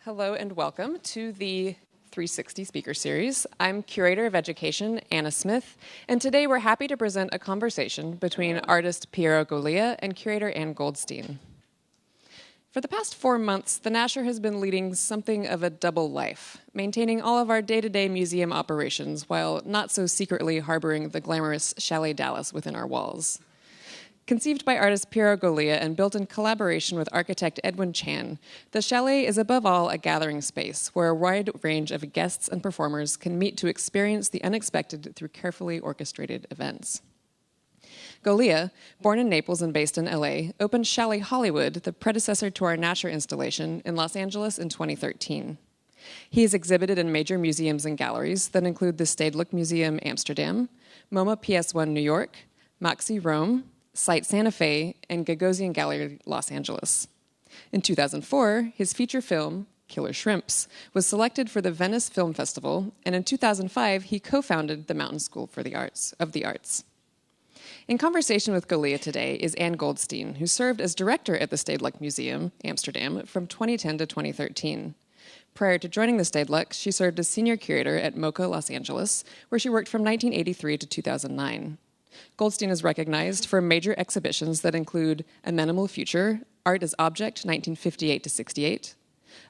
Hello and welcome to the 360 Speaker Series. I'm Curator of Education, Anna Smith, and today we're happy to present a conversation between artist Piero Golia and Curator Ann Goldstein. For the past 4 months, the Nasher has been leading something of a double life, maintaining all of our day-to-day museum operations while not so secretly harboring the glamorous Chalet Dallas within our walls. Conceived by artist Piero Golia and built in collaboration with architect Edwin Chan, the Chalet is above all a gathering space where a wide range of guests and performers can meet to experience the unexpected through carefully orchestrated events. Golia, born in Naples and based in LA, opened Chalet Hollywood, the predecessor to our Nasher installation, in Los Angeles in 2013. He is exhibited in major museums and galleries that include the Stedelijk Museum Amsterdam, MoMA PS1 New York, Maxi Rome, Site Santa Fe, and Gagosian Gallery Los Angeles. In 2004, his feature film, Killer Shrimps, was selected for the Venice Film Festival, and in 2005, he co-founded the Mountain School for the Arts. In conversation with Golia today is Ann Goldstein, who served as director at the Stedelijk Museum, Amsterdam, from 2010 to 2013. Prior to joining the Stedelijk, she served as senior curator at MoCA Los Angeles, where she worked from 1983 to 2009. Goldstein is recognized for major exhibitions that include A Minimal Future, Art as Object, 1958 to 68,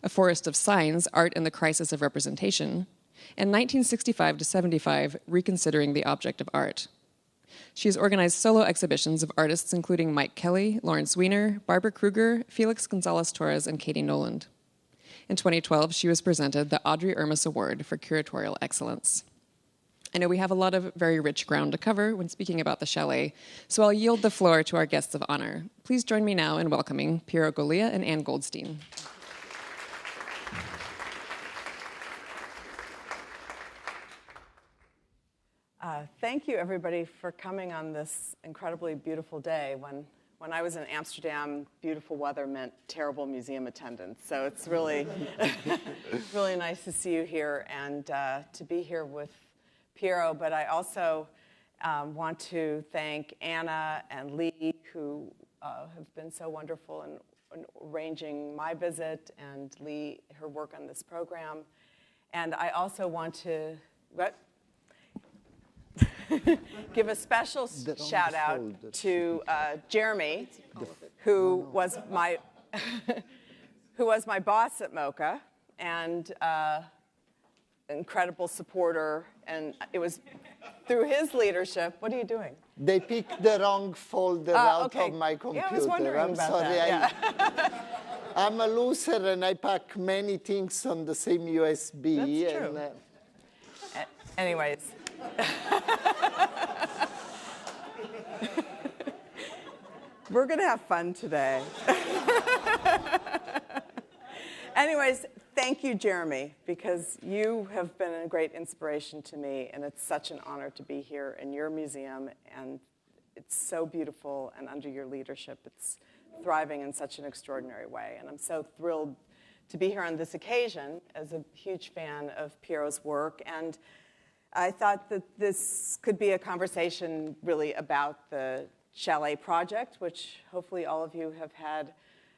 A Forest of Signs, Art and the Crisis of Representation, and 1965 to 75, Reconsidering the Object of Art. She has organized solo exhibitions of artists including Mike Kelly, Lawrence Weiner, Barbara Kruger, Felix Gonzalez-Torres, and Katie Noland. In 2012, she was presented the Audrey Ermis Award for Curatorial Excellence. I know we have a lot of very rich ground to cover when speaking about the Chalet, so I'll yield the floor to our guests of honor. Please join me now in welcoming Piero Golia and Ann Goldstein. Thank you, everybody, for coming on this incredibly beautiful day. When I was in Amsterdam, beautiful weather meant terrible museum attendance. So it's really, really nice to see you here and to be here with Piero. But I also want to thank Anna and Lee, who have been so wonderful in arranging my visit, and Lee, her work on this program. And I also want to give a special shout out to Jeremy, who was my boss at MoCA and incredible supporter, and it was through his leadership. What are you doing? They picked the wrong folder out okay. of my computer. Yeah, I was wondering about sorry, that. Yeah. I'm a loser and I pack many things on the same USB. That's true. Anyways. We're going to have fun today. Anyways, thank you, Jeremy, because you have been a great inspiration to me, and it's such an honor to be here in your museum, and it's so beautiful, and under your leadership, it's thriving in such an extraordinary way. And I'm so thrilled to be here on this occasion as a huge fan of Piero's work. And I thought that this could be a conversation really about the Chalet Project, which hopefully all of you have had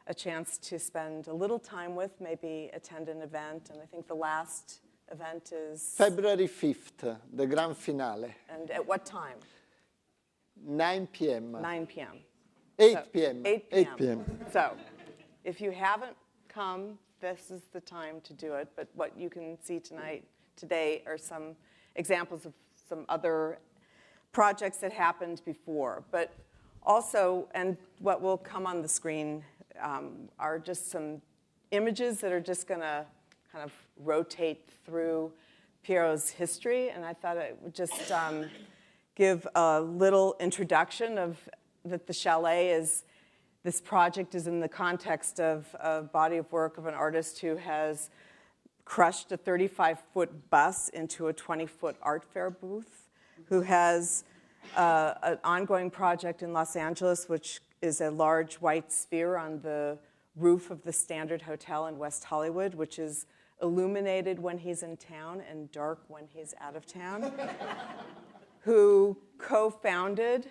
a chance to spend a little time with, maybe attend an event. And I think the last event is February 5th, the grand finale. And at what time? 9 p.m. 9 p.m. 8 p.m. 8 8 p.m. So if you haven't come, this is the time to do it. But what you can see today are some examples of some other projects that happened before. But also, and what will come on the screen are just some images that are just going to kind of rotate through Piero's history. And I thought I would just give a little introduction of that the Chalet is, this project is in the context of a body of work of an artist who has crushed a 35-foot bus into a 20-foot art fair booth, who has an ongoing project in Los Angeles, which is a large white sphere on the roof of the Standard Hotel in West Hollywood, which is illuminated when he's in town and dark when he's out of town, who co-founded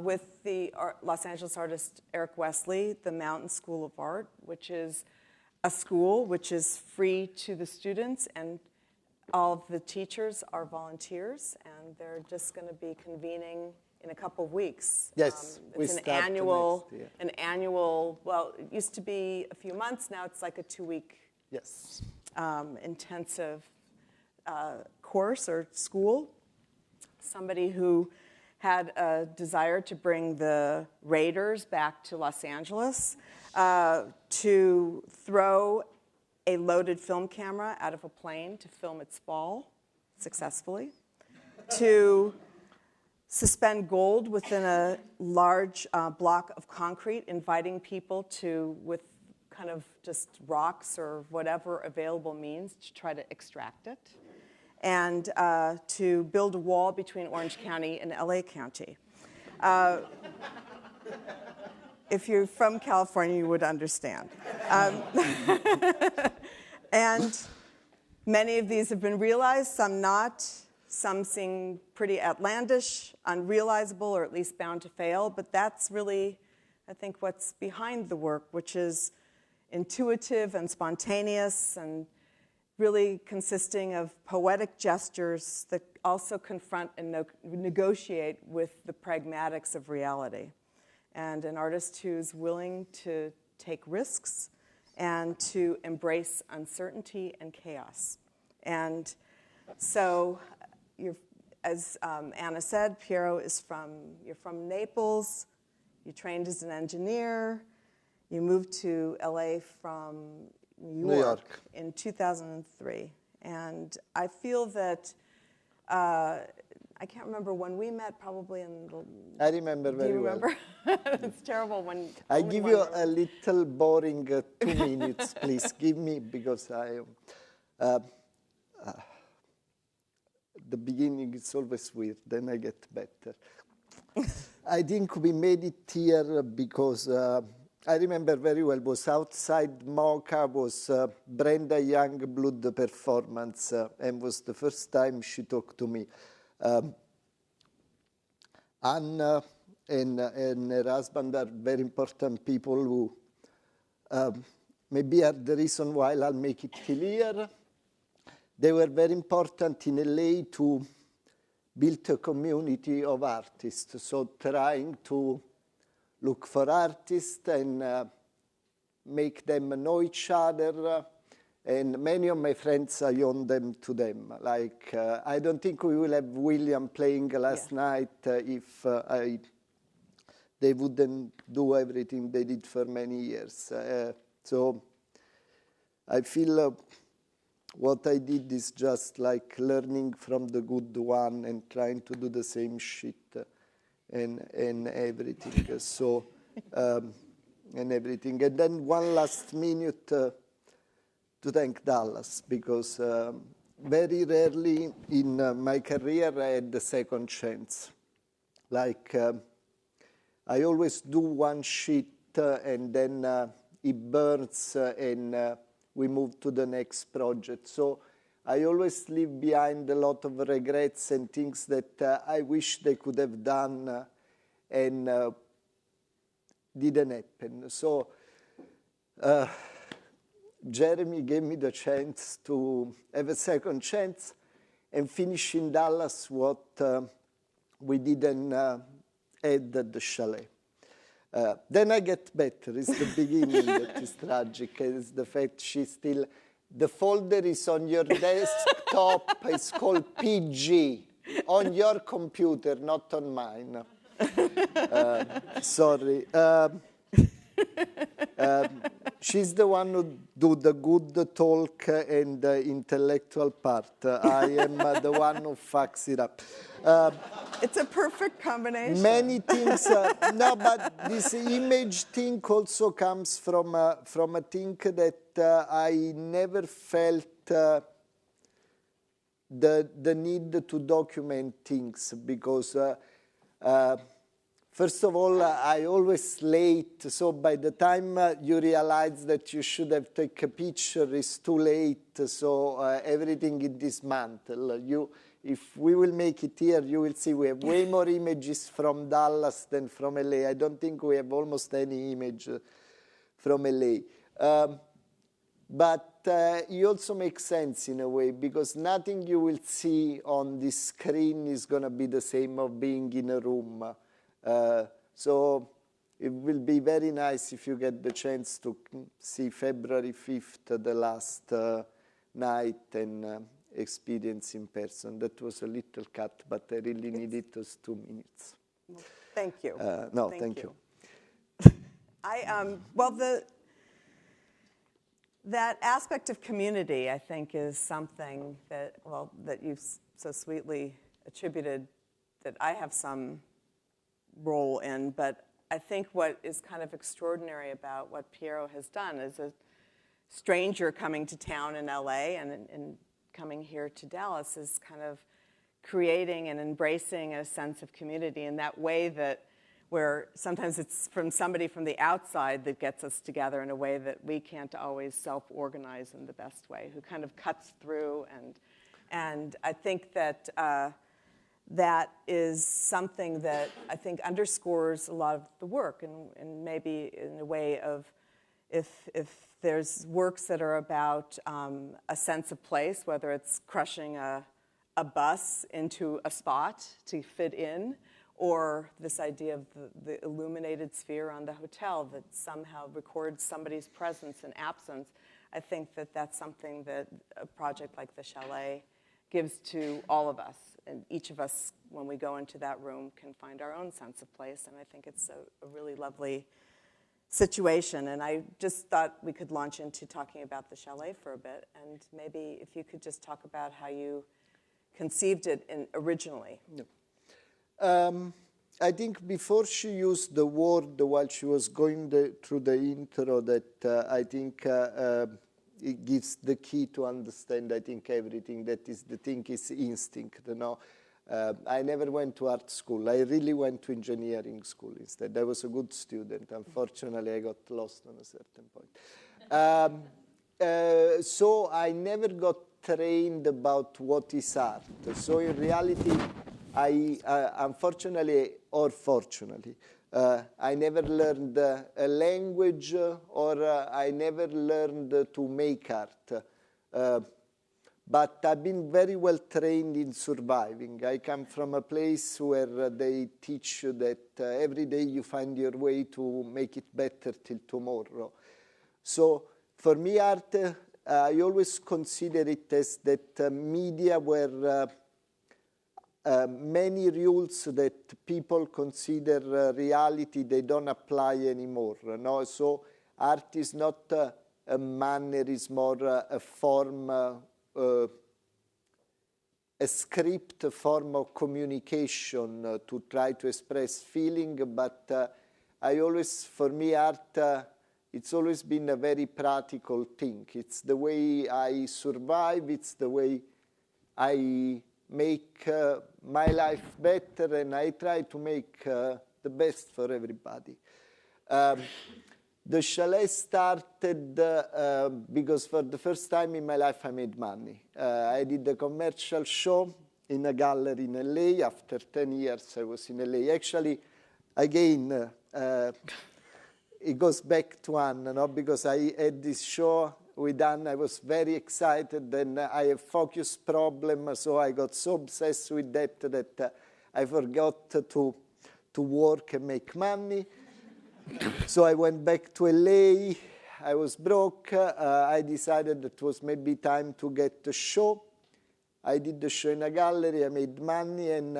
with the Los Angeles artist Eric Wesley the Mountain School of Art, which is a school which is free to the students, and all of the teachers are volunteers, and they're just going to be convening in a couple of weeks. Yes, it's an annual, well, it used to be a few months, now it's like a 2-week Yes. intensive course or school. Somebody who had a desire to bring the Raiders back to Los Angeles, to throw a loaded film camera out of a plane to film its fall successfully, to suspend gold within a large block of concrete, inviting people to, with kind of just rocks or whatever available means, to try to extract it, and to build a wall between Orange County and LA County. If you're from California, you would understand. And many of these have been realized, some not. Some seem pretty outlandish, unrealizable, or at least bound to fail. But that's really, I think, what's behind the work, which is intuitive and spontaneous and really consisting of poetic gestures that also confront and negotiate with the pragmatics of reality. And an artist who's willing to take risks and to embrace uncertainty and chaos. And so, as Anna said, Piero is you're from Naples, you trained as an engineer, you moved to LA from New York in 2003. And I feel that, I can't remember when we met, probably in the... I remember very well. Do you remember? It's terrible when... I give you a little boring 2 minutes, please. Give me, because the beginning is always weird, then I get better. I think we made it here because I remember very well, was outside Mocha, was Brenda Youngblood performance, and was the first time she talked to me. Anna and her husband are very important people who maybe are the reason why I'll make it clear. They were very important in LA to build a community of artists, so trying to look for artists and make them know each other. And many of my friends, I owe them to them. Like, I don't think we will have William playing last night if they wouldn't do everything they did for many years. So I feel what I did is just like learning from the good one and trying to do the same shit and everything. So, and everything. And then one last minute to thank Dallas, because very rarely in my career I had the second chance. Like, I always do one shit and then it burns and we move to the next project. So I always leave behind a lot of regrets and things that I wish they could have done and didn't happen. So Jeremy gave me the chance to have a second chance and finish in Dallas what we didn't add at the Chalet. Then I get better. It's the beginning that is tragic. It's the fact she's still... The folder is on your desktop. It's called PG. On your computer, not on mine. Sorry. She's the one who do the good talk and the intellectual part. I am the one who fucks it up. It's a perfect combination. Many things. No, but this image thing also comes from a thing that I never felt the need to document things because first of all, I always late, so by the time you realize that you should have taken a picture, it's too late, so everything is dismantled. If we will make it here, you will see we have way more images from Dallas than from LA. I don't think we have almost any image from LA. but it also makes sense in a way, because nothing you will see on the screen is going to be the same of being in a room. So it will be very nice if you get the chance to see February 5th, the last night, and experience in person. That was a little cut, but I really needed those 2 minutes. Well, thank you. No, thank you. That aspect of community, I think, is something that, well, that you've so sweetly attributed that I have some role in. But I think what is kind of extraordinary about what Piero has done as a stranger coming to town in LA and coming here to Dallas is kind of creating and embracing a sense of community in that way that where sometimes it's from somebody from the outside that gets us together in a way that we can't always self-organize in the best way, who kind of cuts through. And I think that that is something that I think underscores a lot of the work, and maybe in a way of if there's works that are about a sense of place, whether it's crushing a bus into a spot to fit in, or this idea of the illuminated sphere on the hotel that somehow records somebody's presence and absence. I think that that's something that a project like the Chalet gives to all of us. And each of us, when we go into that room, can find our own sense of place. And I think it's a really lovely situation. And I just thought we could launch into talking about the Chalet for a bit. And maybe if you could just talk about how you conceived it originally. No. I think before she used the word while she was going through the intro, that I think it gives the key to understand, I think, everything. That is, the thing is instinct, you know. I never went to art school. I really went to engineering school instead. I was a good student. Unfortunately, I got lost on a certain point. So I never got trained about what is art. So in reality, I unfortunately or fortunately, I never learned a language, or I never learned to make art. But I've been very well trained in surviving. I come from a place where they teach you that every day you find your way to make it better till tomorrow. So for me, art, I always consider it as that media where many rules that people consider reality, they don't apply anymore. No? So art is not a mannerism or a form, a script form of communication to try to express feeling, but I always, for me, art, it's always been a very practical thing. It's the way I survive, it's the way I make my life better, and I try to make the best for everybody. The Chalet started because for the first time in my life I made money. I did a commercial show in a gallery in LA. After 10 years I was in LA. Actually, again, it goes back to Anne, no? Because I had this show with Anne. I was very excited, then I have focus problem, so I got so obsessed with that I forgot to work and make money. So I went back to LA. I was broke. I decided it was maybe time to get a show. I did the show in a gallery. I made money, and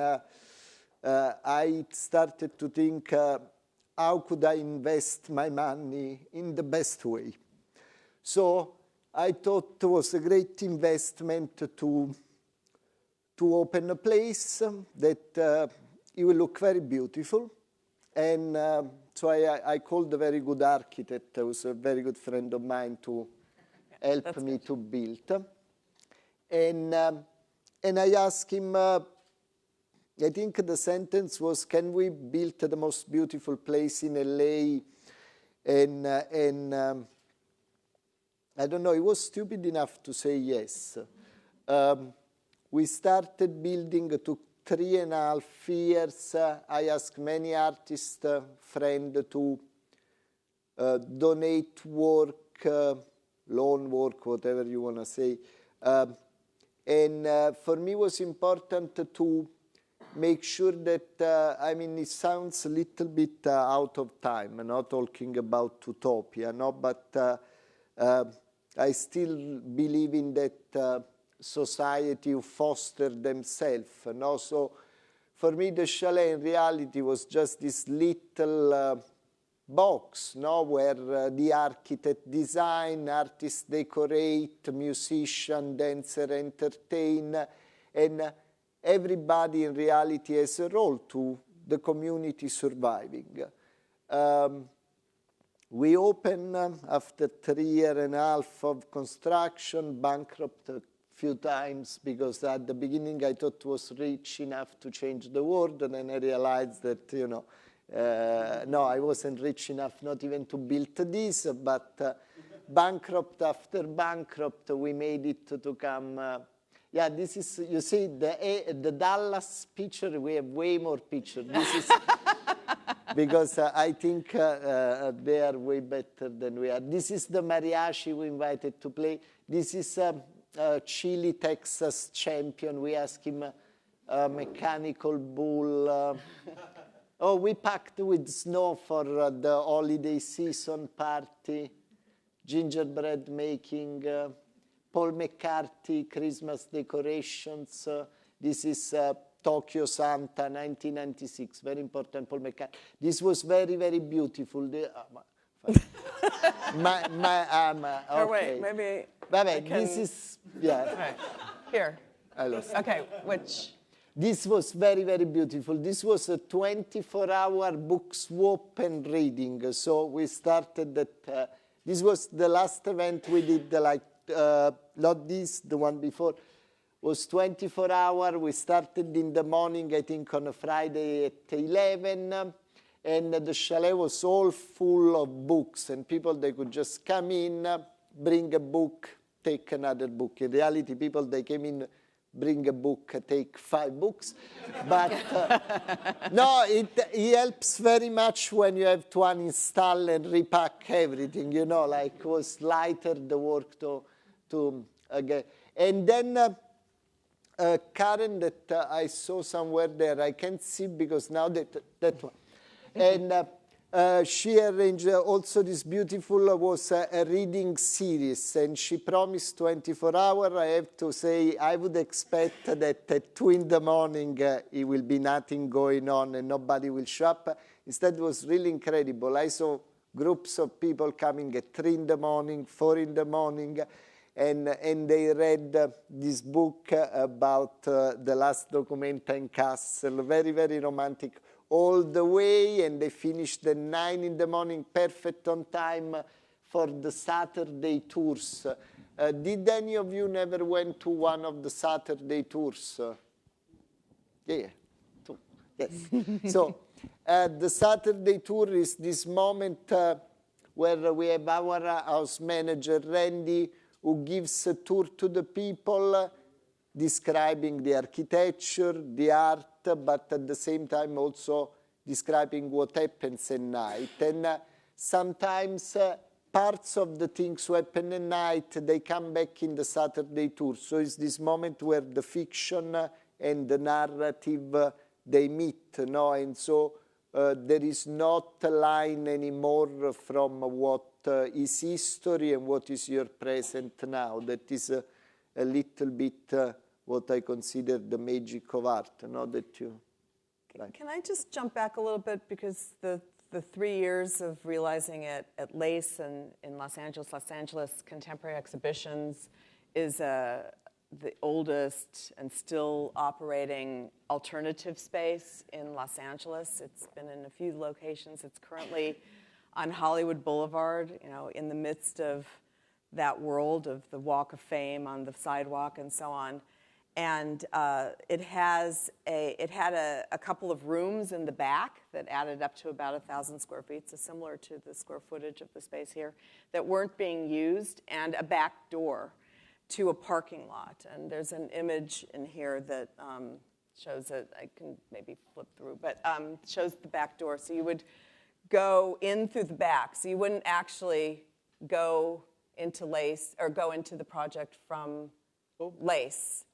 I started to think, how could I invest my money in the best way? So I thought it was a great investment to open a place that it will look very beautiful. And so I called a very good architect, who was a very good friend of mine, to help me to build. And I asked him, I think the sentence was, can we build the most beautiful place in LA? And I don't know, he was stupid enough to say yes. We started building, it took 3.5 years. I asked many artists, friends, to donate work, lawn work, whatever you want to say. And for me, it was important to make sure that, I mean, it sounds a little bit out of time. I'm not talking about utopia, no, but I still believe in that society who foster themselves. And also, for me, the chalet in reality was just this little box, no, where the architect design, artists decorate, musician, dancer entertain, and everybody in reality has a role to the community surviving. We opened after 3.5 years of construction, bankrupt a few times because at the beginning I thought it was rich enough to change the world, and then I realized that, you know, no, I wasn't rich enough not even to build this, but bankrupt after bankrupt, we made it to come. Yeah, this is, you see, the Dallas picture, we have way more pictures. This is because I think they are way better than we are. This is the Mariachi we invited to play. This is Chile, Texas champion. We asked him a mechanical bull. Oh, we packed with snow for the holiday season party, gingerbread making, Paul McCartney, Christmas decorations. This is Tokyo Santa, 1996, very important Paul McCartney. This was very, very beautiful. Okay. Wait, maybe. This is, yeah. Right. Here. I lost. Okay, which? This was very, very beautiful. This was a 24-hour book swap and reading. So we started that. This was the last event we did, like, not this, the one before. Was 24 hours. We started in the morning, I think, on a Friday at 11. And the chalet was all full of books. And people, they could just come in, bring a book, take another book. In reality, people, they came in, bring a book, take 5 books. But no, it helps very much when you have to uninstall and repack everything, you know, like it was lighter, the work to again. And then Karen that I saw somewhere there, I can't see because now that one. And she arranged also this beautiful, was a reading series, and she promised 24 hours. I have to say, I would expect that at 2 in the morning, it will be nothing going on and nobody will show up. Instead, it was really incredible. I saw groups of people coming at 3 in the morning, 4 in the morning, and they read this book about the last Documenta in Castle, very, very romantic, all the way, and they finished at 9 in the morning, perfect on time for the Saturday tours. Did any of you never went to one of the Saturday tours? Yeah, 2, yes. So the Saturday tour is this moment where we have our house manager, Randy, who gives a tour to the people, describing the architecture, the art, but at the same time also describing what happens at night. And sometimes parts of the things who happen at night, they come back in the Saturday tour. So it's this moment where the fiction and the narrative, they meet, no? And so there is not a line anymore from what is history and what is your present now. That is a little bit what I consider the magic of art, no? That you. Right. Can I just jump back a little bit, because the 3 years of realizing it at LACE and in Los Angeles Contemporary Exhibitions is the oldest and still operating alternative space in Los Angeles. It's been in a few locations. It's currently on Hollywood Boulevard, you know, in the midst of that world of the Walk of Fame on the sidewalk and so on. And it had a couple of rooms in the back that added up to about 1,000 square feet, so similar to the square footage of the space here, that weren't being used, and a back door to a parking lot. And there's an image in here that shows it. I can maybe flip through, but shows the back door. So you would go in through the back. So you wouldn't actually go into lace, or go into the project from lace.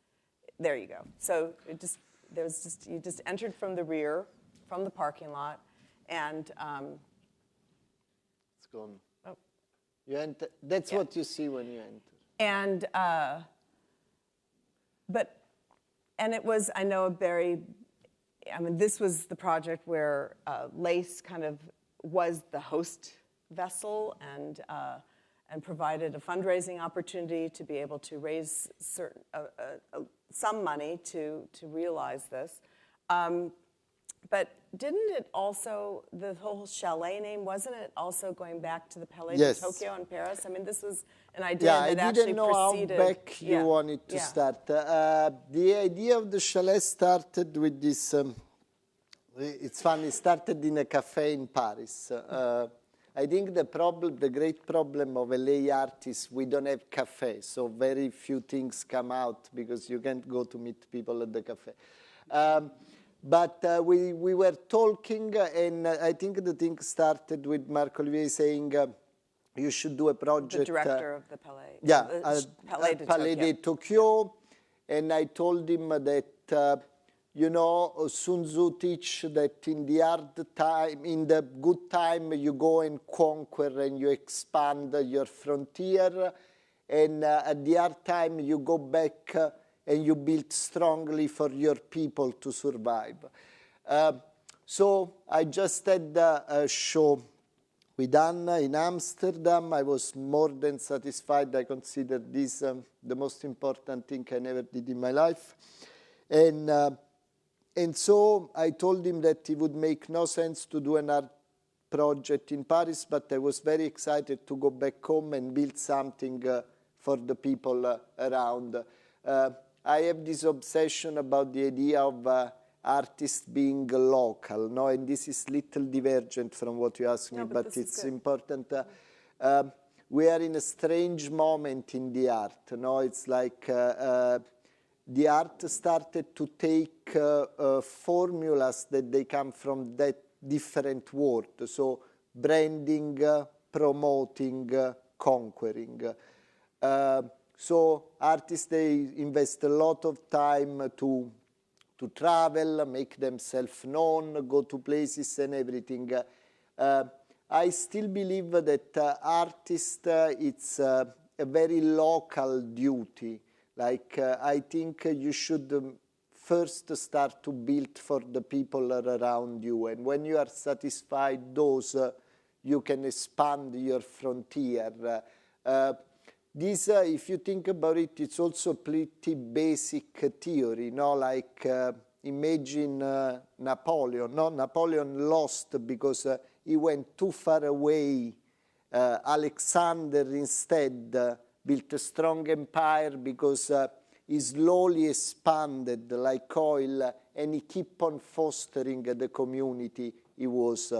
There you go. So you just entered from the rear, from the parking lot, and it's gone. Oh. You enter. That's what you see when you enter. And it was, I know, this was the project where lace kind of was the host vessel and provided a fundraising opportunity to be able to raise some money to realize this. But didn't it also, the whole chalet name, wasn't it also going back to the Palais de Tokyo in Paris? I mean, this was an idea that actually preceded. I didn't know how back you wanted to start. The idea of the chalet started with this, it's funny, it started in a cafe in Paris. I think the great problem of LA artists, we don't have cafes, so very few things come out because you can't go to meet people at the cafe. But we were talking, and I think the thing started with Marc Olivier saying you should do a project. The director of the Palais. Yeah, Palais de Tokyo. And I told him that, Sun Tzu teach that in the hard time, in the good time, you go and conquer and you expand your frontier. And at the hard time, you go back and you build strongly for your people to survive. So I just had a show with Anna in Amsterdam. I was more than satisfied. I consider this the most important thing I never did in my life. And so I told him that it would make no sense to do an art project in Paris, but I was very excited to go back home and build something for the people around. I have this obsession about the idea of artists being local, no? And this is little divergent from what you asked me, but it's important. We are in a strange moment in the art, no? It's like the art started to take formulas that they come from that different world. So branding, promoting, conquering. So artists, they invest a lot of time to travel, make themselves known, go to places and everything. I still believe that artist, it's a very local duty. Like, I think you should first start to build for the people around you. And when you are satisfied those, you can expand your frontier. This, if you think about it, it's also pretty basic theory, no? Like, imagine Napoleon. No, Napoleon lost because he went too far away. Alexander instead built a strong empire because he slowly expanded like oil, and he kept on fostering the community he was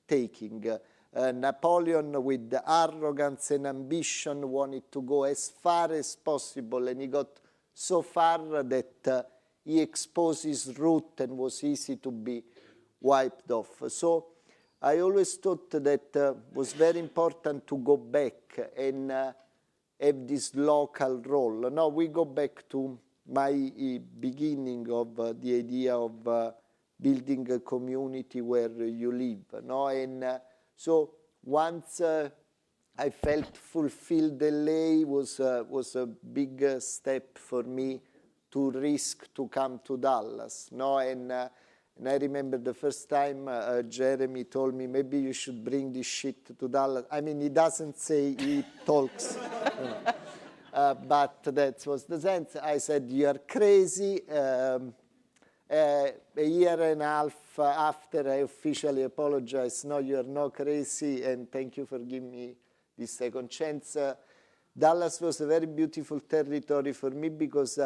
taking. Napoleon, with the arrogance and ambition, wanted to go as far as possible, and he got so far that he exposed his root and was easy to be wiped off. So I always thought that was very important to go back and have this local role. Now we go back to my beginning of the idea of building a community where you live. No? And so once I felt fulfilled, LA was a big step for me to risk to come to Dallas. No? And I remember the first time Jeremy told me, maybe you should bring this shit to Dallas. I mean, he doesn't say, he talks. But that was the sense. I said, you are crazy. A year and a half after I officially apologized, no, you are not crazy, and thank you for giving me this second chance. Dallas was a very beautiful territory for me because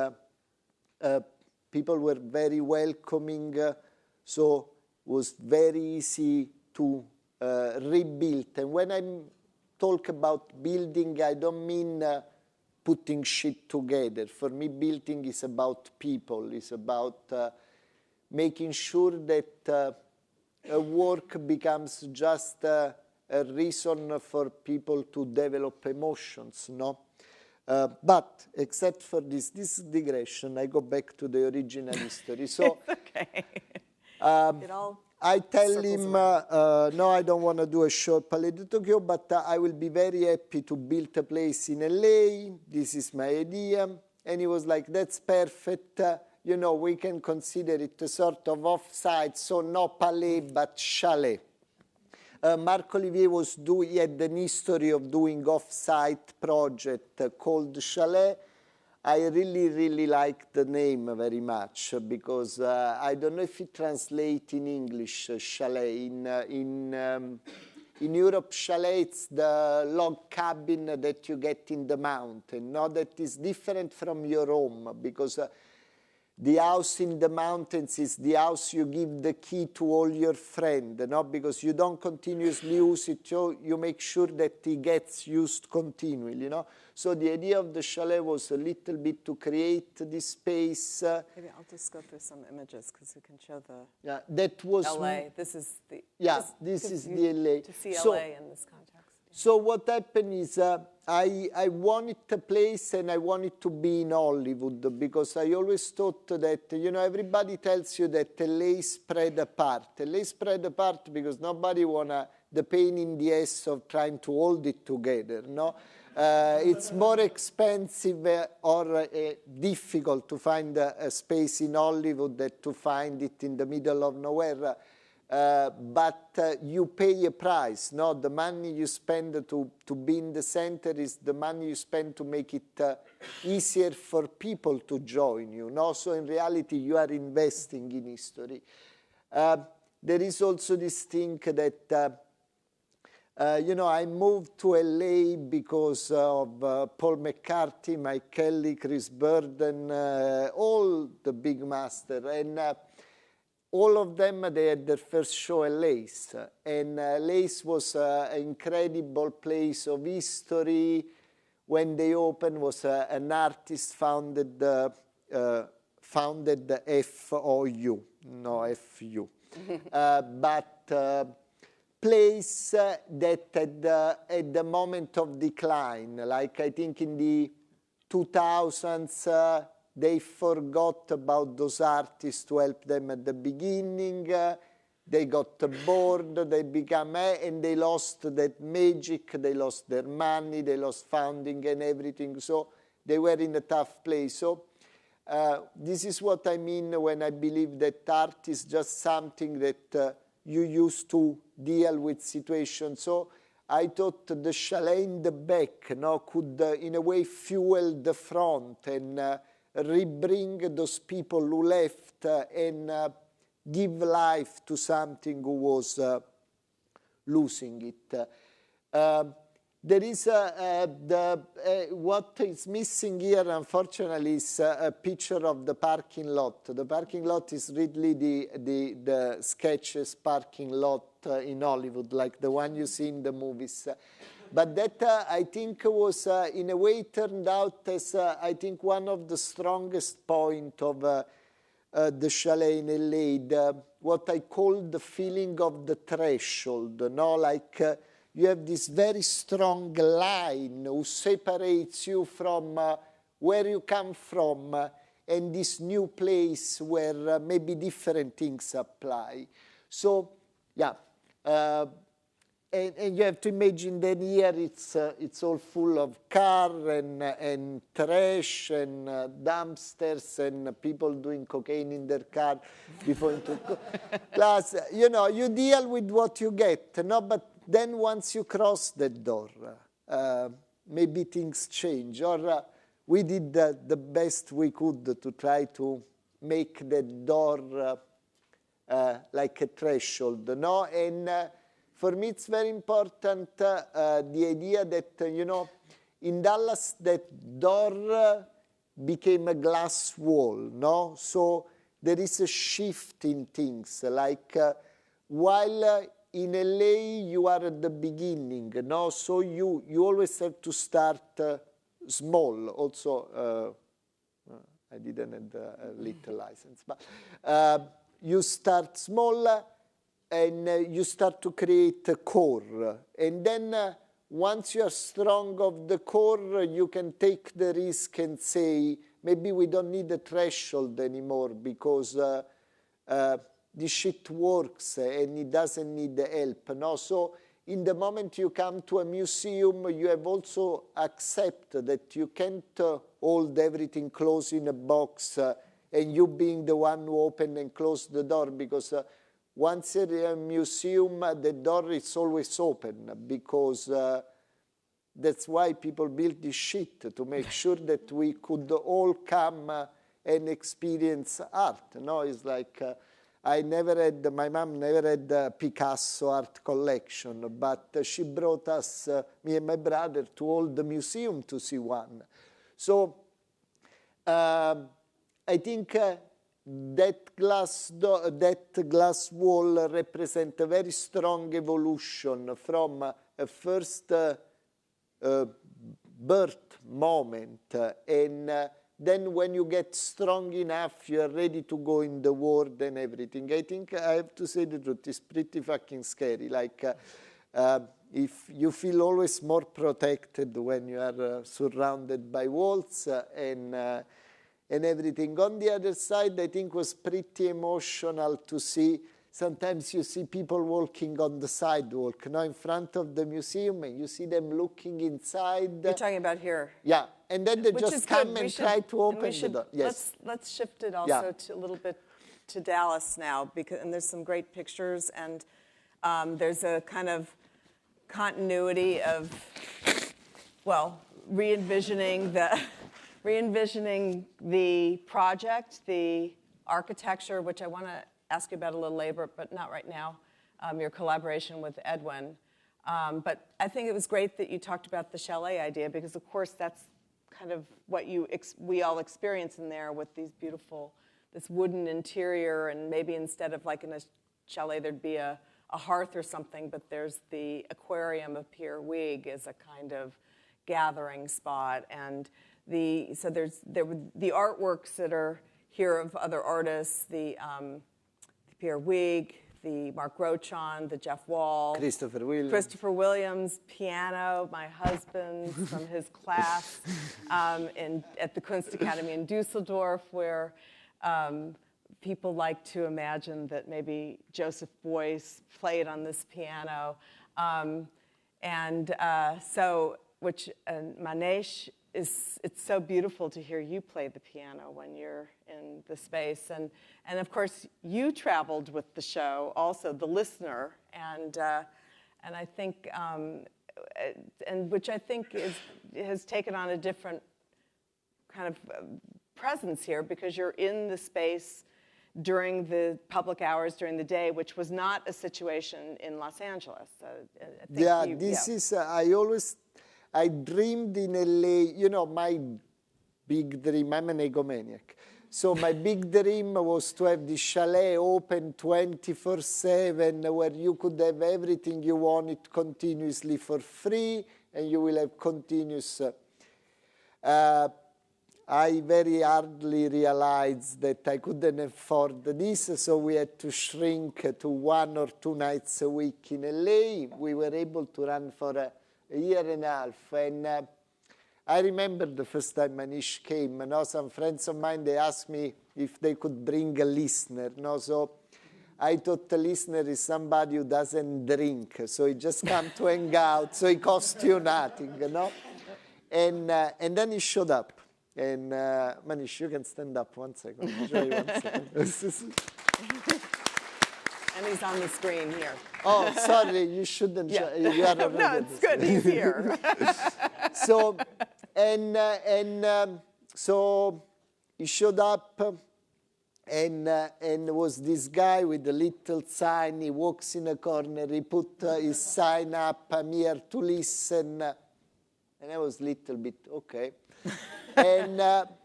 people were very welcoming, so it was very easy to rebuild. And when I talk about building, I don't mean putting shit together. For me, building is about people. It's about making sure that a work becomes just a a reason for people to develop emotions, no? But except for this digression, I go back to the original history. So Okay. I tell circles him, around. no, I don't want to do a short Palais de Tokyo, but I will be very happy to build a place in LA. This is my idea. And he was like, that's perfect. You know, we can consider it a sort of offsite, so no Palais, but Chalet. Marc Olivier he had an history of doing off-site project called Chalet. I really, really like the name very much because I don't know if it translates in English, chalet. In Europe, chalet, it's the log cabin that you get in the mountain. No, that is different from your home because the house in the mountains is the house you give the key to all your friends, no? Because you don't continuously use it, so you make sure that it gets used continually, you know? So the idea of the chalet was a little bit to create this space. Maybe I'll just go through some images because we can show the Yeah, that was LA. This is the this is the LA. To see So, LA in this context. so what happened is I wanted a place and I wanted to be in Hollywood because I always thought that, you know, everybody tells you that LA is spread apart. LA is spread apart because nobody wanna the pain in the ass of trying to hold it together, no? It's more expensive or difficult to find a space in Hollywood than to find it in the middle of nowhere. But you pay a price, no? The money you spend to be in the center is the money you spend to make it easier for people to join you, no? So in reality, you are investing in history. There is also this thing that, you know, I moved to LA because of Paul McCartney, Mike Kelly, Chris Burden, all the big masters. And all of them, they had their first show at Lace. And Lace was an incredible place of history. When they opened, was an artist founded FOU, no FU. But place that at the moment of decline, like I think in the 2000s, they forgot about those artists to help them at the beginning. They got bored, they became, and they lost that magic, they lost their money, they lost funding and everything. So they were in a tough place. So this is what I mean when I believe that art is just something that you use to deal with situations. So I thought the chalet in the back, no, could in a way fuel the front and rebring those people who left and give life to something who was losing it. There is what is missing here, unfortunately, is a picture of the parking lot. The parking lot is really the sketches parking lot in Hollywood, like the one you see in the movies. But that, I think, was, in a way, turned out as, I think, one of the strongest points of the chalet in LA, what I call the feeling of the threshold, no? Like, you have this very strong line who separates you from where you come from and this new place where maybe different things apply. So, yeah. And you have to imagine that here it's all full of car and trash and dumpsters and people doing cocaine in their car before into class. You know, you deal with what you get, no? But then once you cross that door, maybe things change. Or we did the best we could to try to make that door like a threshold, no? And for me, it's very important the idea that, you know, in Dallas, that door became a glass wall, no? So there is a shift in things. Like, while in LA, you are at the beginning, no? So you always have to start small. Also, I didn't have a little license, but you start small. you start to create a core. And then once you are strong of the core, you can take the risk and say, maybe we don't need a threshold anymore because this shit works and it doesn't need help. No? So in the moment you come to a museum, you have also accepted that you can't hold everything closed in a box and you being the one who opened and closed the door, because once you're in a museum, the door is always open, because that's why people build this shit, to make sure that we could all come and experience art. No, it's like my mom never had a Picasso art collection, but she brought us, me and my brother, to all the museum to see one. So I think that glass wall represents a very strong evolution from a first birth moment, and then when you get strong enough, you are ready to go in the world and everything. I think I have to say the truth, it's pretty fucking scary. Like, if you feel always more protected when you are surrounded by walls and everything. On the other side, I think was pretty emotional to see. Sometimes you see people walking on the sidewalk, in front of the museum, and you see them looking inside. You're talking about here. Yeah, and then they just come and try to open the door. Yes. Let's shift it also to a little bit to Dallas now, and there's some great pictures, and there's a kind of continuity of, well, re-envisioning the project, the architecture, which I want to ask you about a little later, but not right now, your collaboration with Edwin. But I think it was great that you talked about the chalet idea, because of course that's kind of what we all experience in there with these beautiful, this wooden interior, and maybe instead of like in a chalet there'd be a hearth or something, but there's the aquarium of Pierre Huyghe as a kind of gathering spot, and so there were the artworks that are here of other artists, the Pierre Huyghe, the Mark Grotjahn, the Jeff Wall, Christopher Williams, piano, my husband from his class at the Kunstakademie in Dusseldorf, where people like to imagine that maybe Joseph Beuys played on this piano, Manish. It's so beautiful to hear you play the piano when you're in the space, and of course you traveled with the show, also the listener, and I think which I think has taken on a different kind of presence here, because you're in the space during the public hours during the day, which was not a situation in Los Angeles. I dreamed in LA, my big dream, I'm an egomaniac. So my big dream was to have the chalet open 24/7, where you could have everything you wanted continuously for free, and you will have continuous. I very hardly realized that I couldn't afford this, so we had to shrink to 1 or 2 nights a week in LA. We were able to run for a year and a half, and I remember the first time Manish came. Some friends of mine, they asked me if they could bring a listener. So I thought the listener is somebody who doesn't drink, so he just come to hang out, so it costs you nothing, And then he showed up, and Manish, you can stand up 1 second. Enjoy 1 second. And he's on the screen here. Oh, sorry, you shouldn't. Yeah. You are no, it's good. He's here. So he showed up, and was this guy with a little sign. He walks in a corner. He put his sign up. I'm here to listen. And I was a little bit okay. And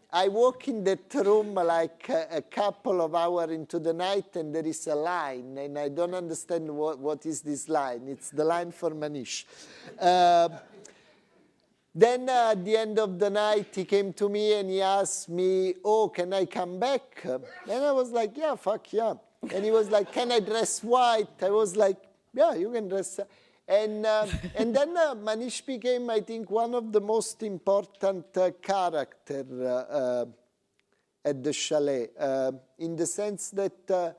I walk in that room like a couple of hours into the night, and there is a line, and I don't understand what is this line. It's the line for Manish. Then at the end of the night, he came to me and he asked me, "Oh, can I come back?" And I was like, "Yeah, fuck yeah." And he was like, can I dress white? I was like, yeah, you can dress. And then Manish became, I think, one of the most important characters at the chalet, in the sense that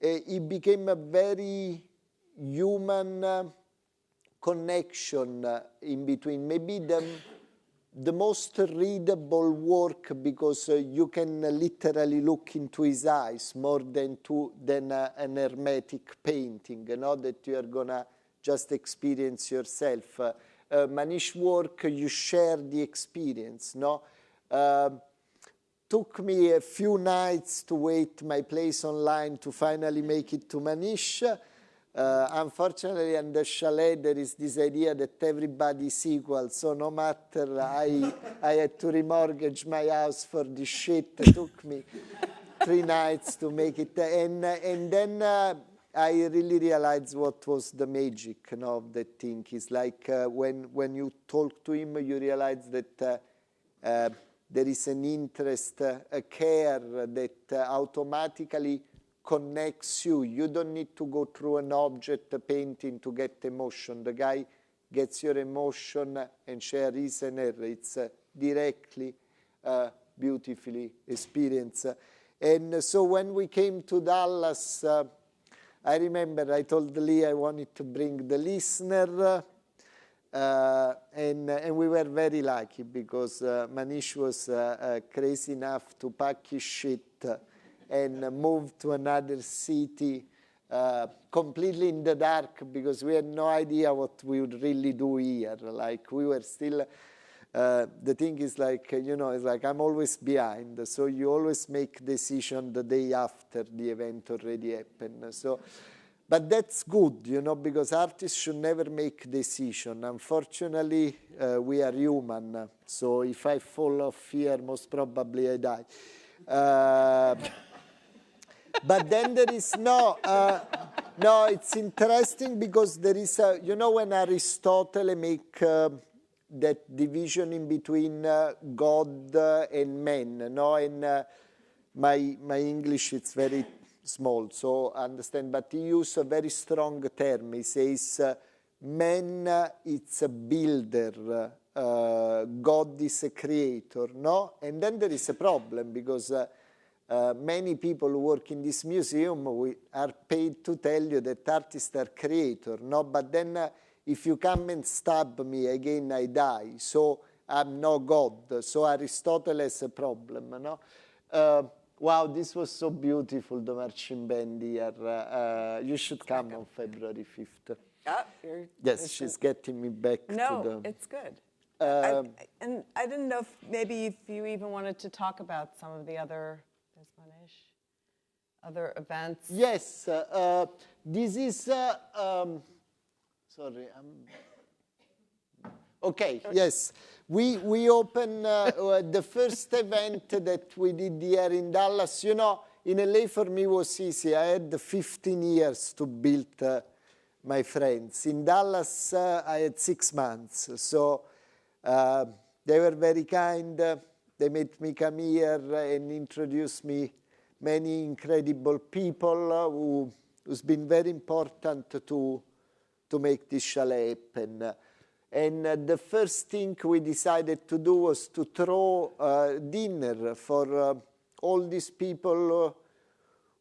he became a very human connection in between. Maybe the most readable work, because you can literally look into his eyes more than an hermetic painting, you know, that you are going to just experience yourself. Manish work, you share the experience, no? Took me a few nights to wait my place online to finally make it to Manish. Unfortunately, in the chalet, there is this idea that everybody is equal. So no matter, I had to remortgage my house for this shit. It took me 3 nights to make it. And then I really realized what was the magic, you know, of that thing. It's like when you talk to him, you realize that there is an interest, a care that automatically connects you. You don't need to go through an object, a painting, to get emotion. The guy gets your emotion and share his and her. It's directly, beautifully experienced. And so when we came to Dallas, I remember I told Lee I wanted to bring the listener, and we were very lucky because Manish was crazy enough to pack his shit and moved to another city completely in the dark, because we had no idea what we would really do here. Like, we were still, the thing is like, you know, it's like I'm always behind. So you always make decision the day after the event already happened. So, but that's good, you know, because artists should never make decision. Unfortunately, we are human. So if I fall off here, most probably I die. But then there is no, it's interesting because there is a, you know, when Aristotle make that division in between God and man, no? And my English, it's very small, so understand, but he uses a very strong term. He says, man, it's a builder, God is a creator, no? And then there is a problem, because many people who work in this museum are paid to tell you that artists are creator, no? But then if you come and stab me again, I die. So I'm no God. So Aristotle has a problem, no? Wow, this was so beautiful, the marching band here. You should come on February 5th. Yes, she's getting me back to the... No, it's good. And I didn't know if you even wanted to talk about some of the other... other events? Yes, this is, sorry, okay, yes. We opened the first event that we did here in Dallas. You know, in LA for me was easy. I had 15 years to build my friends. In Dallas, I had 6 months. So they were very kind. They made me come here and introduce me many incredible people who's been very important to make this chalet happen. And the first thing we decided to do was to throw dinner for all these people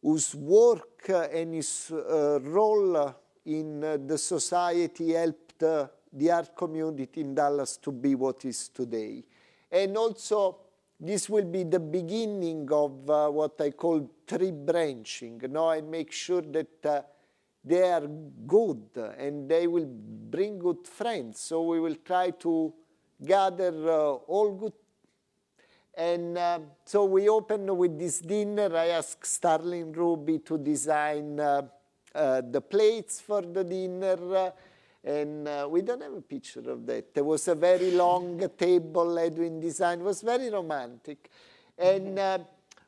whose work and his role in the society helped the art community in Dallas to be what is today. And also, this will be the beginning of what I call tree branching, you know, and make sure that they are good and they will bring good friends. So we will try to gather all good. And so we opened with this dinner. I asked Starling Ruby to design the plates for the dinner. And we don't have a picture of that. There was a very long table Edwin designed. It was very romantic. And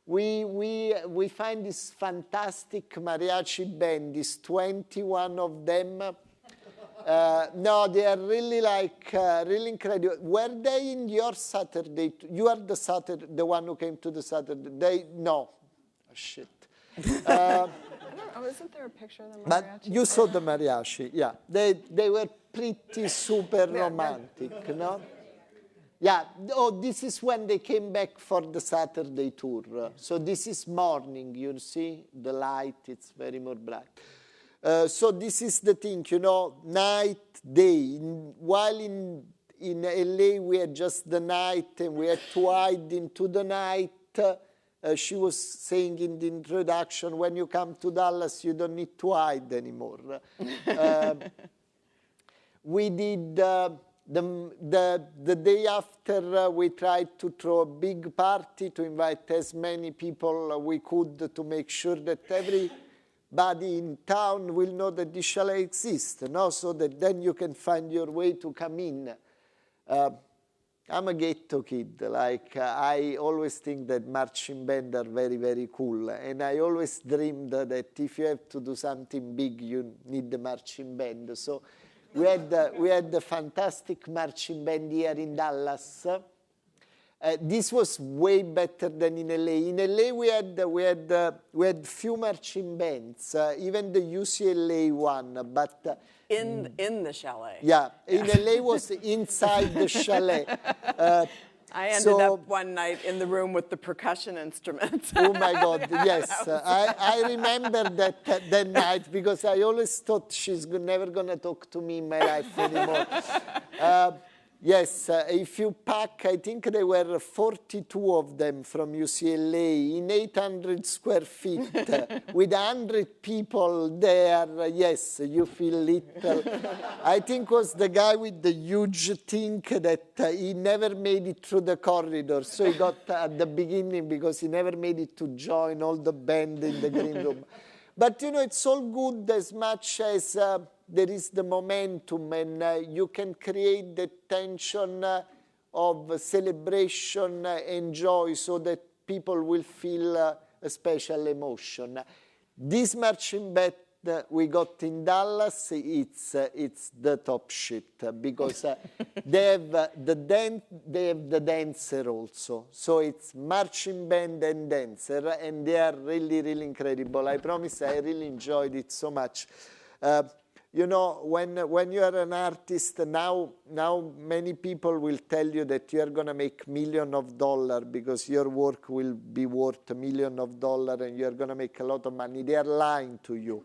we find this fantastic mariachi band, this 21 of them. No, they are really like, really incredible. Were they in your Saturday? You are the one who came to the Saturday. No. Oh, shit. Wasn't there a picture of the But mariachi? you saw the mariachi, yeah. They were pretty super romantic, no? Yeah, oh, this is when they came back for the Saturday tour. So this is morning, you see, the light, it's very more bright. So this is the thing, you know, night, day. While in LA we had just the night and we had to hide into the night. She was saying in the introduction, when you come to Dallas, you don't need to hide anymore. We did the day after, we tried to throw a big party to invite as many people we could to make sure that everybody in town will know that the chalet exists, no? So that then you can find your way to come in. I'm a ghetto kid. Like, I always think that marching band are very, very cool. And I always dreamed that if you have to do something big, you need the marching band. So we had the fantastic marching band here in Dallas. This was way better than in LA. In LA, we had few marching bands, even the UCLA one, but In the chalet. yeah, in LA was inside the chalet. I ended up one night in the room with the percussion instruments. Oh my God, yes. I remember that night because I always thought she's never going to talk to me in my life anymore. Yes, if you pack, I think there were 42 of them from UCLA in 800 square feet with 100 people there. Yes, you feel little. I think was the guy with the huge thing that he never made it through the corridor. So he got at the beginning because he never made it to join all the band in the green room. But, you know, it's all good as much as there is the momentum and you can create the tension of celebration and joy so that people will feel a special emotion. This marching band we got in Dallas, it's the top shit because they have the dancer also. So it's marching band and dancer, and they are really, really incredible. I promise I really enjoyed it so much. You know, when you are an artist, now many people will tell you that you are going to make millions of dollars because your work will be worth $1 million and you are going to make a lot of money. They are lying to you.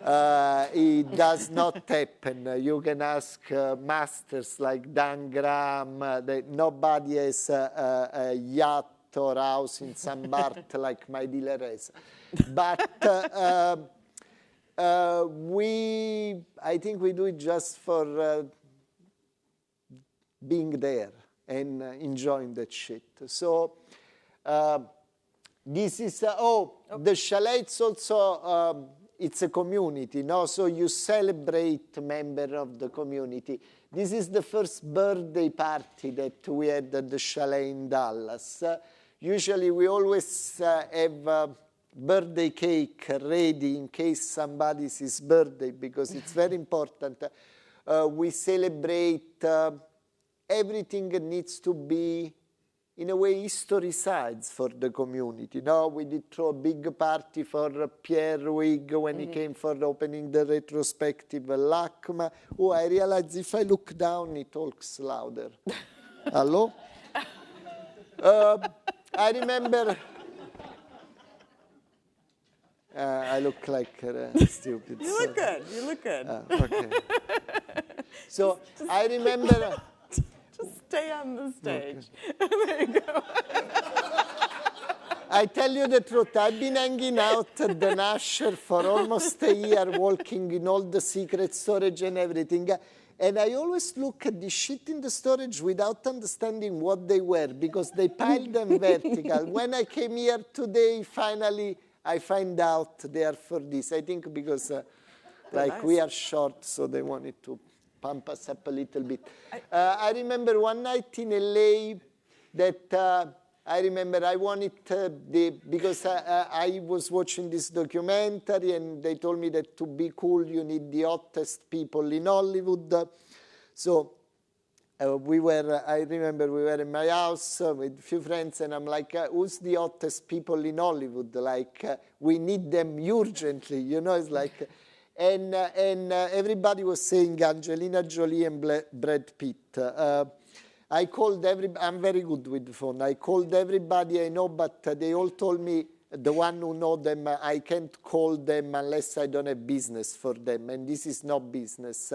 It does not happen. You can ask masters like Dan Graham. That nobody has a yacht or house in San Bart like my dealer has. But I think we do it just for being there and enjoying that shit. So this is, the chalet, it's also, it's a community, no? So you celebrate member of the community. This is the first birthday party that we had at the chalet in Dallas. Usually we always have birthday cake ready in case somebody's his birthday because it's very important. We celebrate everything that needs to be, in a way, historicides for the community. Now we did throw a big party for Pierre Huyghe when he came for opening the retrospective LACMA. Oh, I realized if I look down, he talks louder. Hello? I remember... I look like stupid. You look good. You look good. Okay. So I remember... Just stay on the stage. Okay. There you go. I tell you the truth, I've been hanging out at the Nasher for almost a year, walking in all the secret storage and everything. And I always look at the shit in the storage without understanding what they were, because they piled them vertical. When I came here today, finally, I find out they are for this. I think because, nice. We are short, so they wanted to pump us up a little bit. I remember one night in LA that I remember I wanted, because I was watching this documentary and they told me that to be cool, you need the hottest people in Hollywood. So I remember we were in my house with a few friends, and I'm like, who's the hottest people in Hollywood? Like, we need them urgently, you know, it's like, and everybody was saying Angelina Jolie and Brad Pitt. I called I'm very good with the phone. I called everybody I know, but they all told me, the one who know them, I can't call them unless I don't have business for them, and this is not business.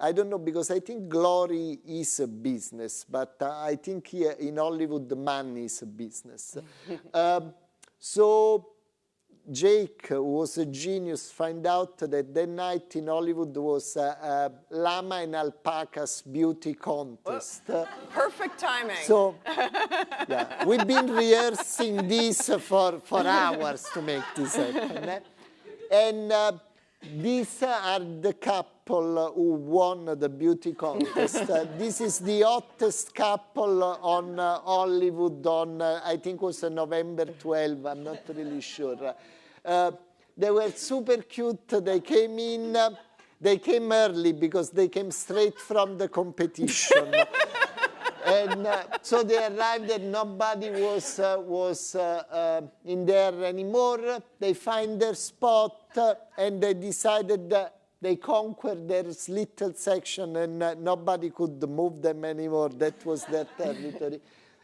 I don't know, because I think glory is a business, but I think here in Hollywood, the money is a business. So Jake, who was a genius, find out that night in Hollywood was a llama and alpacas beauty contest. Perfect timing. So, yeah, we've been rehearsing this for hours to make this happen. And these are the couple who won the beauty contest. This is the hottest couple on Hollywood on, I think it was November 12, I'm not really sure. They were super cute. They came in, they came early because they came straight from the competition. And so they arrived and nobody was in there anymore. They find their spot and they decided that they conquered their little section and nobody could move them anymore. That was their territory.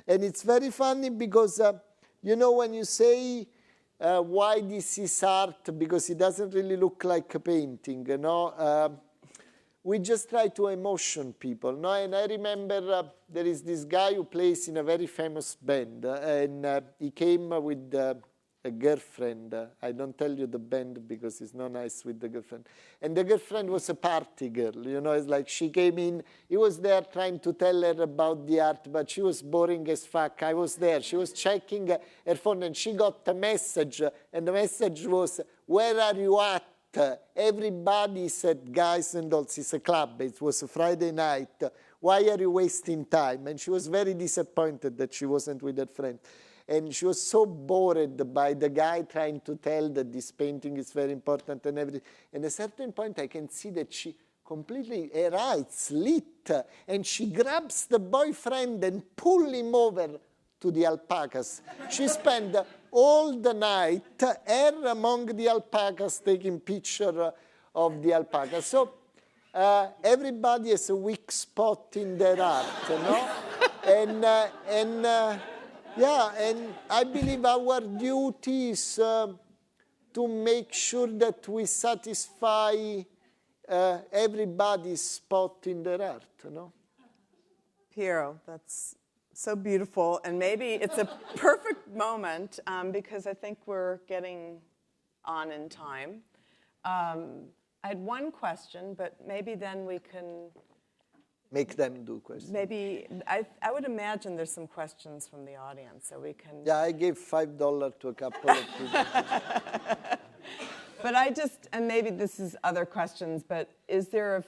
And it's very funny because, you know, when you say why this is art, because it doesn't really look like a painting, you know. We just try to emotion people, no? And I remember there is this guy who plays in a very famous band, and he came with a girlfriend. I don't tell you the band because it's not nice with the girlfriend. And the girlfriend was a party girl, you know, it's like she came in, he was there trying to tell her about the art, but she was boring as fuck. I was there, she was checking her phone and she got a message, and the message was, where are you at? Everybody said, guys and dolls, it's a club. It was a Friday night. Why are you wasting time? And she was very disappointed that she wasn't with her friend. And she was so bored by the guy trying to tell that this painting is very important and everything. And at a certain point, I can see that she completely, her eyes lit. And she grabs the boyfriend and pulls him over to the alpacas. She spent all the night, her among the alpacas, taking picture of the alpacas. So everybody has a weak spot in their art, you know? Yeah, and I believe our duty is to make sure that we satisfy everybody's spot in their art, you know? Piero, that's so beautiful, and maybe it's a perfect moment because I think we're getting on in time. I had one question, but maybe then we can... Make them do questions. Maybe, I would imagine there's some questions from the audience, so we can... Yeah, I gave $5 to a couple of people. But and maybe this is other questions, but is there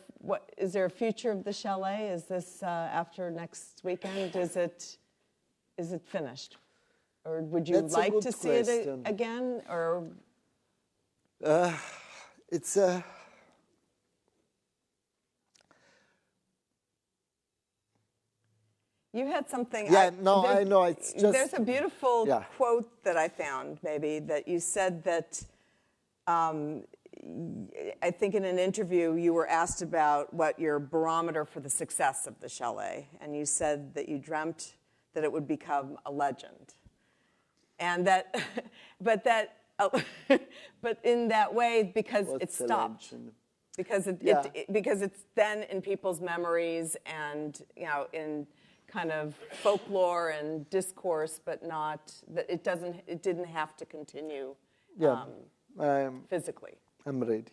a future of the chalet? Is this after next weekend? Is it finished? Or would you like to see it again? Or it's you had something. Yeah, I know. It's just there's a beautiful quote that I found. Maybe that you said that. I think in an interview you were asked about what your barometer for the success of the chalet, and you said that you dreamt that it would become a legend, and that, but in that way because it stopped, because because it's then in people's memories and in kind of folklore and discourse, but not that it didn't have to continue. Yeah. Physically. I'm ready.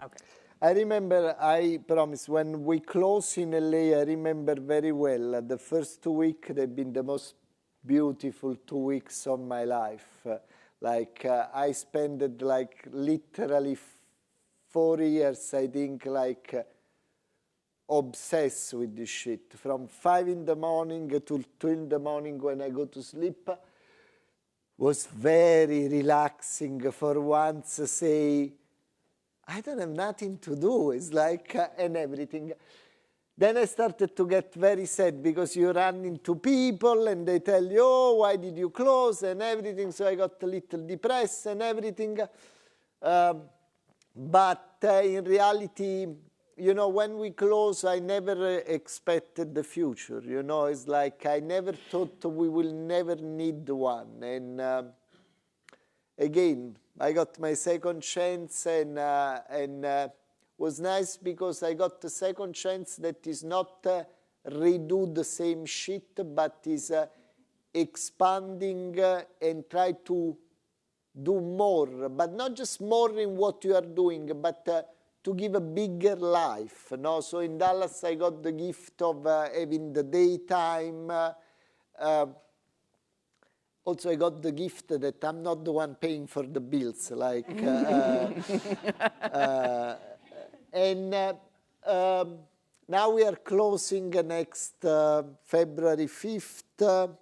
Okay. I remember, I promise, when we close in LA, I remember very well, the first 2 weeks, they've been the most beautiful 2 weeks of my life. I spent literally 4 years, I think, obsessed with this shit. From 5 in the morning to 2 in the morning when I go to sleep, was very relaxing for once. Say, I don't have nothing to do. It's and everything. then I started to get very sad because you run into people and they tell you, oh, why did you close and everything. So I got a little depressed and everything. But in reality, you know, when we close, I never expected the future. You know, it's like I never thought we will never need one. And again, I got my second chance, and was nice because I got the second chance that is not redo the same shit, but is expanding and try to do more, but not just more in what you are doing, but to give a bigger life. No? So in Dallas, I got the gift of having the daytime. Also, I got the gift that I'm not the one paying for the bills, like. And now we are closing next February 5th.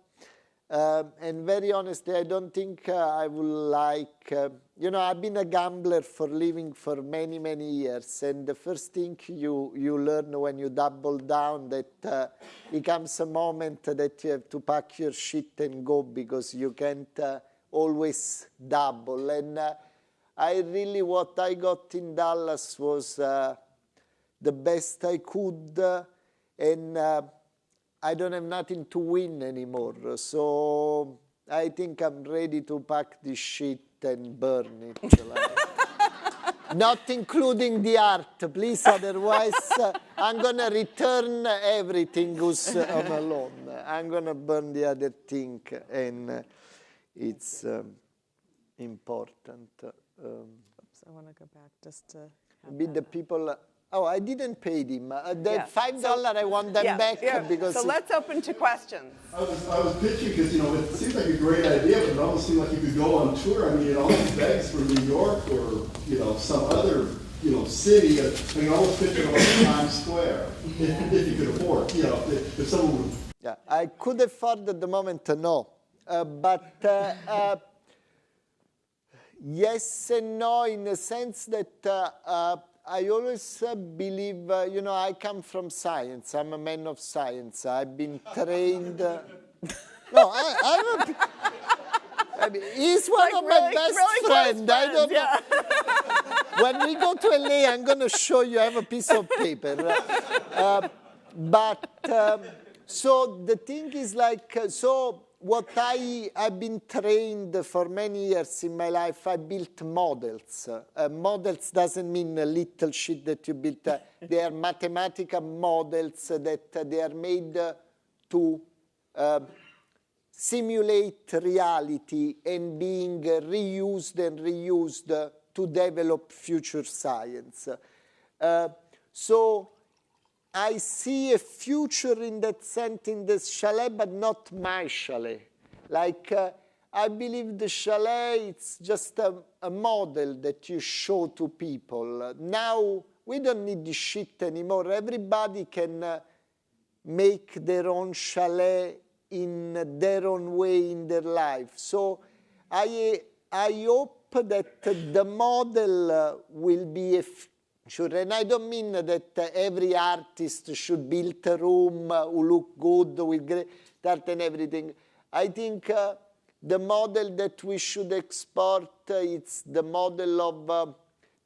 And very honestly, I don't think I will like, you know, I've been a gambler for living for many, many years. And the first thing you learn when you double down that becomes a moment that you have to pack your shit and go because you can't always double. And I really, what I got in Dallas was the best I could. And I don't have nothing to win anymore, so I think I'm ready to pack this shit and burn it. Like. Not including the art, please, otherwise I'm going to return everything who's on alone. I'm going to burn the other thing, and it's important. Oops, I want to go back just to Be the people... Oh, I didn't pay them. The Yes. $5, I want them back because... So let's open to questions. I was pitching because, you know, it seems like a great idea, but it almost seemed like you could go on tour. I mean, all these bags for New York or, you know, some other, you know, city. I mean, almost picture it like Times Square, if you could afford, you know, if someone would. Yeah, I could afford at the moment, no. But yes and no, in the sense that I always believe, you know, I come from science. I'm a man of science. I've been trained. No, I mean, he's one of my best friends. I don't know. When we go to LA, I'm going to show you. I have a piece of paper. So the thing is like, so what I've been trained for many years in my life, I built models. Models doesn't mean a little shit that you built. They are mathematical models that they are made to simulate reality and being reused and reused to develop future science. So I see a future in that sense in this chalet, but not my chalet. Like, I believe the chalet, it's just a model that you show to people. Now, we don't need this shit anymore. Everybody can make their own chalet in their own way in their life. So I hope that the model will be sure, and I don't mean that every artist should build a room who look good with great art and everything. I think the model that we should export, it's the model of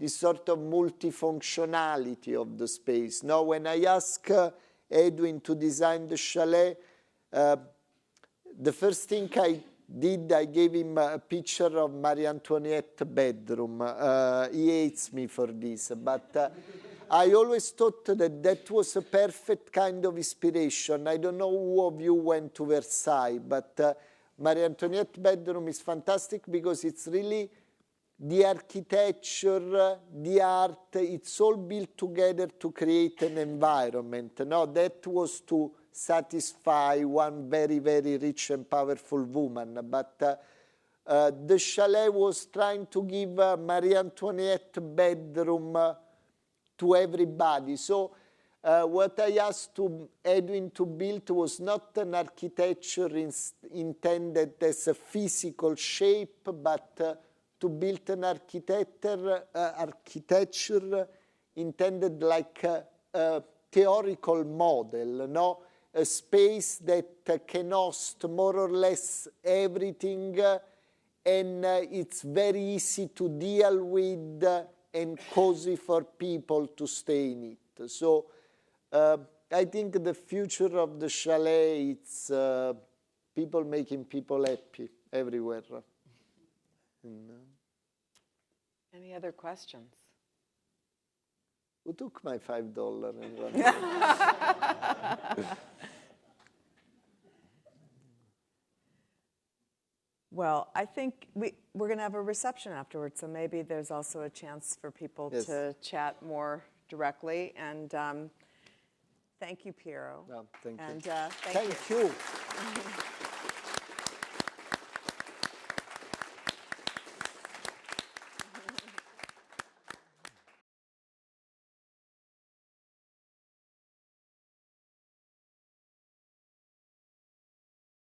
this sort of multifunctionality of the space. Now, when I asked Edwin to design the chalet, the first thing I did, I gave him a picture of Marie Antoinette's bedroom. He hates me for this, but I always thought that that was a perfect kind of inspiration. I don't know who of you went to Versailles, but Marie Antoinette's bedroom is fantastic because it's really the architecture, the art, it's all built together to create an environment. No, that was to satisfy one very, very rich and powerful woman. But the chalet was trying to give Marie Antoinette's bedroom to everybody. So what I asked to Edwin to build was not an architecture intended as a physical shape, but to build an architecture intended like theoretical model, no? A space that can host more or less everything, and it's very easy to deal with and cozy for people to stay in it. So I think the future of the chalet, it's people making people happy everywhere. Any other questions? Who took my $5? Well, I think we're going to have a reception afterwards, so maybe there's also a chance for people to chat more directly. And thank you, Piero. No, thank you. And Thank you.